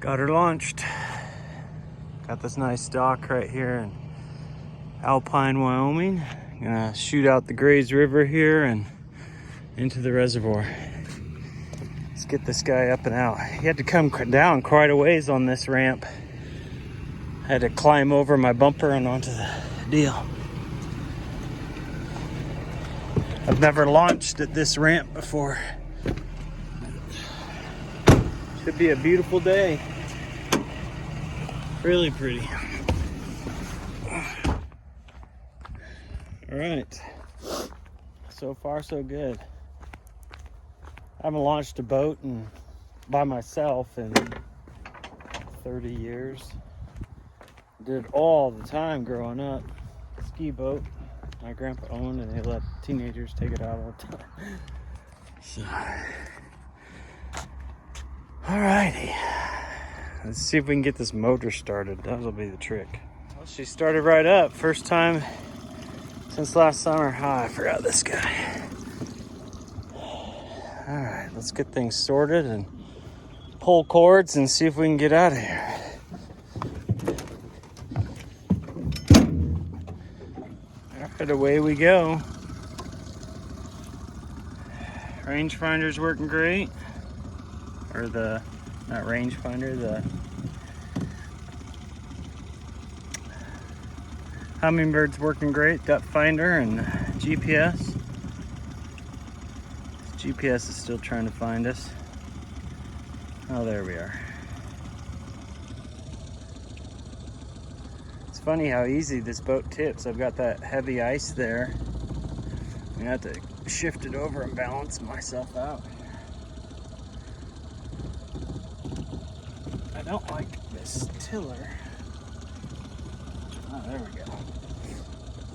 Got her launched. Got this nice dock right here in Alpine, Wyoming. Gonna shoot out the Grays River here and into the reservoir. Let's get this guy up and out. He had to come down quite a ways on this ramp. I had to climb over my bumper and onto the deal. I've never launched at this ramp before. Should be a beautiful day. Really pretty. All right. So far, so good. I haven't launched a boat by myself in 30 years. Did all the time growing up. Ski boat my grandpa owned, and they let teenagers take it out all the time. So, alrighty. Let's see if we can get this motor started. That'll be the trick. Well, she started right up. First time since last summer. Oh, I forgot this guy. Alright, let's get things sorted and pull cords and see if we can get out of here. Alright, away we go. Rangefinder's working great. Or not rangefinder, the Hummingbird's working great. Depth finder and GPS. GPS is still trying to find us. Oh, there we are. It's funny how easy this boat tips. I've got that heavy ice there. I have to shift it over and balance myself out. I don't like this tiller. Oh, there we go.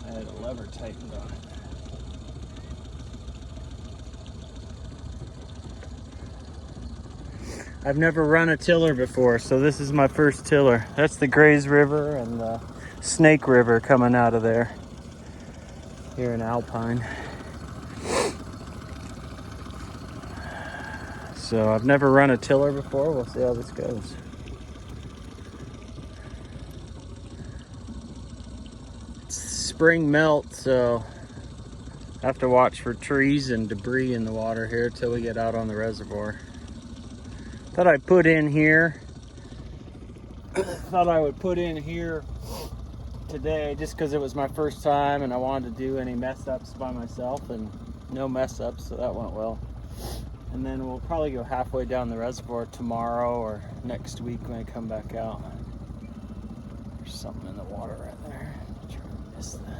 I had a lever tightened on it. I've never run a tiller before, so this is my first tiller. That's the Grays River and the Snake River coming out of there here in Alpine. So I've never run a tiller before. We'll see how this goes. It's spring melt, so I have to watch for trees and debris in the water here till we get out on the reservoir. Thought I'd put in here. Thought I would put in here today just because it was my first time and I wanted to do any mess ups by myself, and no mess ups, so that went well. And then we'll probably go halfway down the reservoir tomorrow or next week when I come back out. There's something in the water right there. I'm trying to miss that.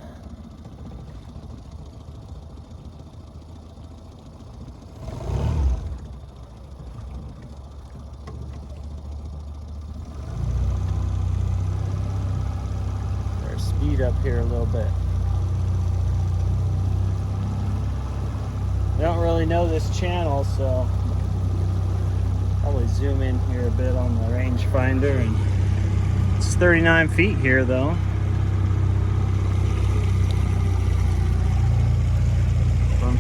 Speed up here a little bit. I don't really know this channel, so probably zoom in here a bit on the rangefinder. And it's 39 feet here though.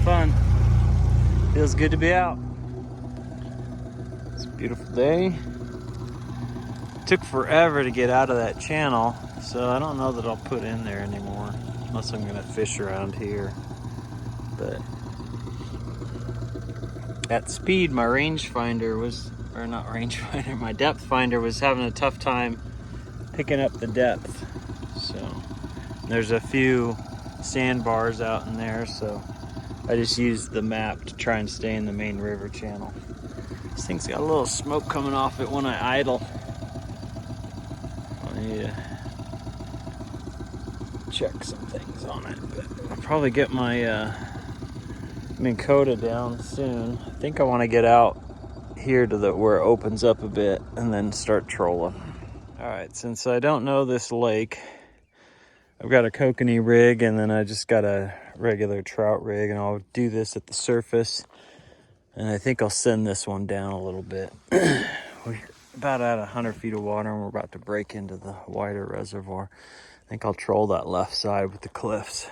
Fun. Feels good to be out. It's a beautiful day. It took forever to get out of that channel. So I don't know that I'll put in there anymore, unless I'm gonna fish around here. But at speed, my rangefinder was, or not rangefinder, my depth finder was having a tough time picking up the depth. So there's a few sandbars out in there, so I just used the map to try and stay in the main river channel. This thing's got a little smoke coming off it when I idle. I need to check some things on it, but I'll probably get my Minn Kota down soon. I think I want to get out here to where it opens up a bit and then start trolling. All right, since I don't know this lake, I've got a kokanee rig and then I just got a regular trout rig, and I'll do this at the surface, and I think I'll send this one down a little bit. We're about at 100 feet of water and we're about to break into the wider reservoir. I think I'll troll that left side with the cliffs.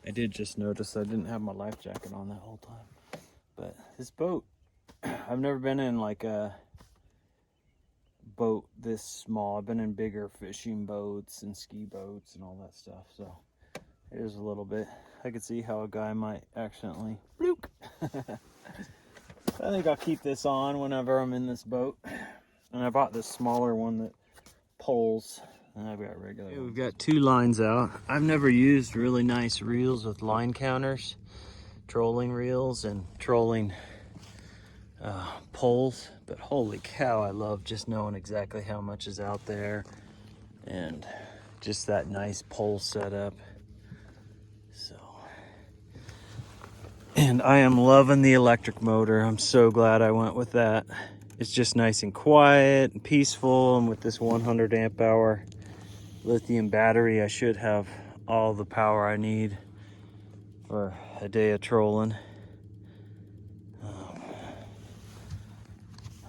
I did just notice I didn't have my life jacket on that whole time. But this boat I've never been in like a boat this small. I've been in bigger fishing boats and ski boats and all that stuff. So here's a little bit. I could see how a guy might accidentally bloop. I think I'll keep this on whenever I'm in this boat. And I bought this smaller one that pulls, and I've got regular ones. We've got 2 lines out. I've never used really nice reels with line counters, trolling reels and trolling poles, but holy cow, I love just knowing exactly how much is out there and just that nice pole setup. So, and I am loving the electric motor. I'm so glad I went with that. It's just nice and quiet and peaceful, and with this 100 amp hour lithium battery, I should have all the power I need for a day of trolling.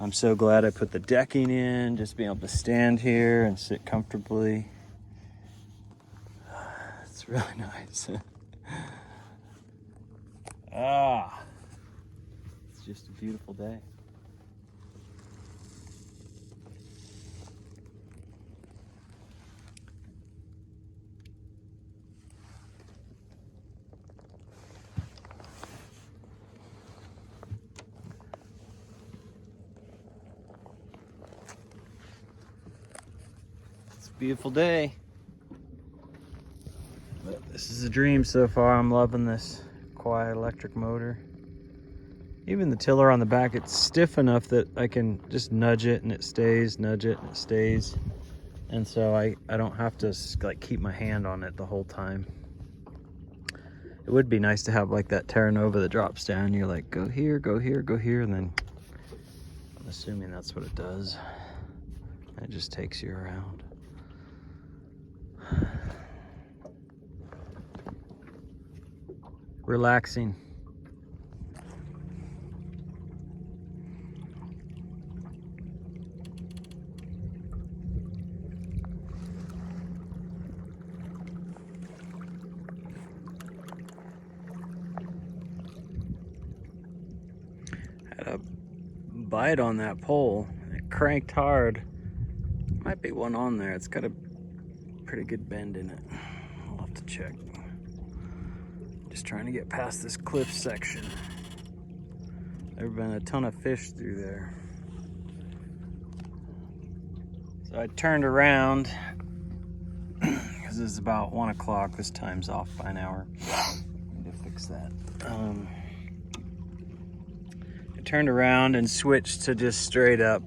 I'm so glad I put the decking in, just being able to stand here and sit comfortably. It's really nice. It's just a beautiful day. It's a beautiful day. But this is a dream so far. I'm loving this quiet electric motor. Even the tiller on the back, it's stiff enough that I can just nudge it and it stays, nudge it and it stays. And so I don't have to like keep my hand on it the whole time. It would be nice to have like that Terra Nova that drops down. You're like, go here, go here, go here. And then I'm assuming that's what it does. It just takes you around. Relaxing. Had a bite on that pole. It cranked hard. Might be one on there. It's got a pretty good bend in it. I'll have to check. Just trying to get past this cliff section. There've been a ton of fish through there. So I turned around because it's about 1 o'clock. This time's off by an hour. Need to fix that. I turned around and switched to just straight up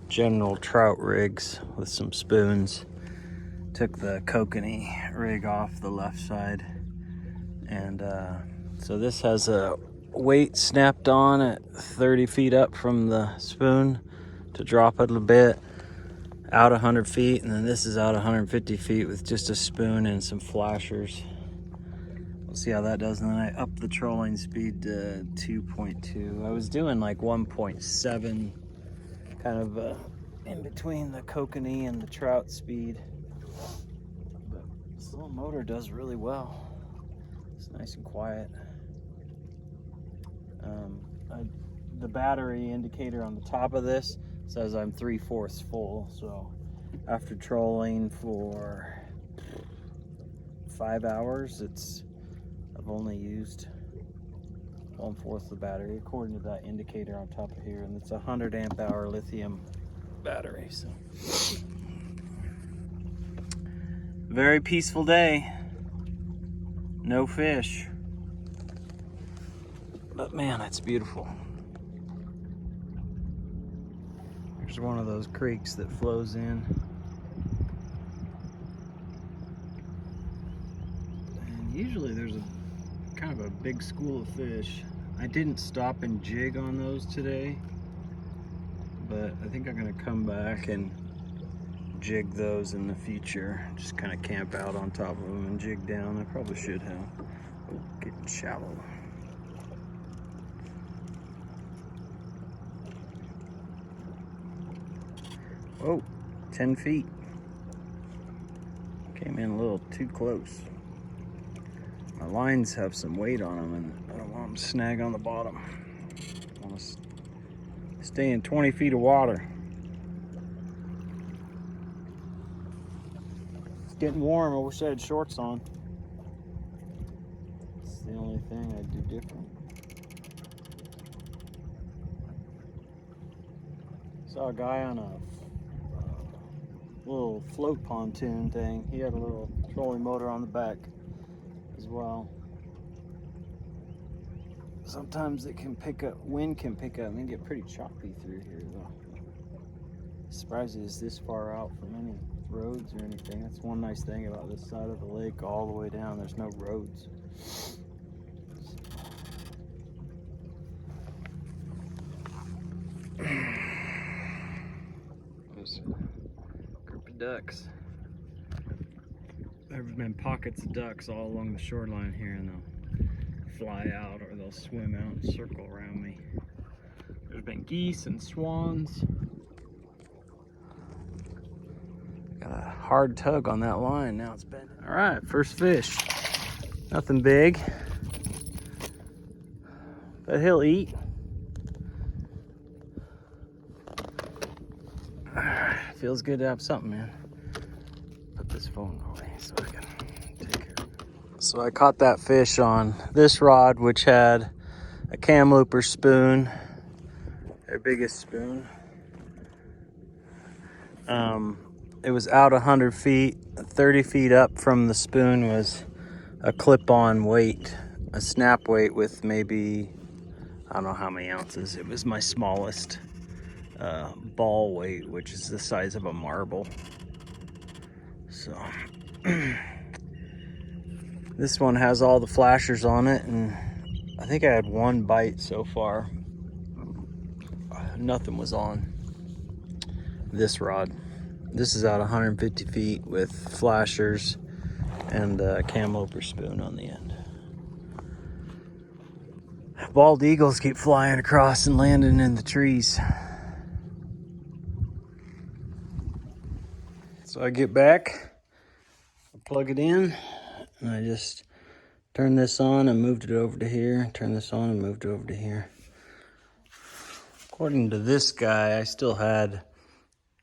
general trout rigs with some spoons. Took the kokanee rig off the left side. And so this has a weight snapped on at 30 feet up from the spoon to drop it a bit out 100 feet, and then this is out 150 feet with just a spoon and some flashers. We'll see how that does. And then I upped the trolling speed to 2.2. I was doing like 1.7, kind of in between the kokanee and the trout speed. But this little motor does really well. It's nice and quiet. The battery indicator on the top of this says I'm 3/4 full, so after trolling for 5 hours, I've only used 1/4 the battery according to that indicator on top of here, and it's a 100 amp hour lithium battery. So very peaceful day. No fish, but man, it's beautiful. There's one of those creeks that flows in. And usually there's a kind of a big school of fish. I didn't stop and jig on those today, but I think I'm gonna come back and jig those in the future. Just kind of camp out on top of them and jig down. I probably should have. Oh, getting shallow. Oh, 10 feet. Came in a little too close. My lines have some weight on them and I don't want them to snag on the bottom. I want to Stay in 20 feet of water. It's getting warm. I wish I had shorts on. It's the only thing I'd do different. Saw a guy on a little float pontoon thing. He had a little trolling motor on the back as well. Sometimes it can pick up, wind can pick up and get pretty choppy through here though. Surprised it's this far out from any roads or anything. That's one nice thing about this side of the lake all the way down. There's no roads. There's a group of ducks. There have been pockets of ducks all along the shoreline here, and they'll fly out or they'll swim out and circle around me. There's been geese and swans. Got a hard tug on that line. Now it's been. All right, first fish. Nothing big, but he'll eat. Feels good to have something, man. Put this phone away so I can take care of it. So I caught that fish on this rod, which had a Kamlooper spoon, their biggest spoon. It was out 100 feet. 30 feet up from the spoon was a clip-on weight, a snap weight with maybe, I don't know how many ounces. It was my smallest ball weight, which is the size of a marble. So this one has all the flashers on it, and I think I had one bite so far. Nothing was on this rod. This is out 150 feet with flashers and a Kamlooper spoon on the end. Bald eagles keep flying across and landing in the trees. So I get back, I plug it in, and I just turn this on and moved it over to here. Turn this on and moved it over to here. According to this guy, I still had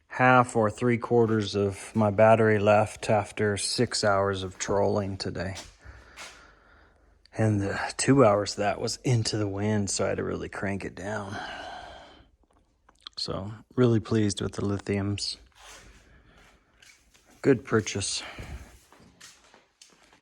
half or 3/4 of my battery left after 6 hours of trolling today. And the 2 hours of that was into the wind, so I had to really crank it down. So, really pleased with the lithiums. Good purchase.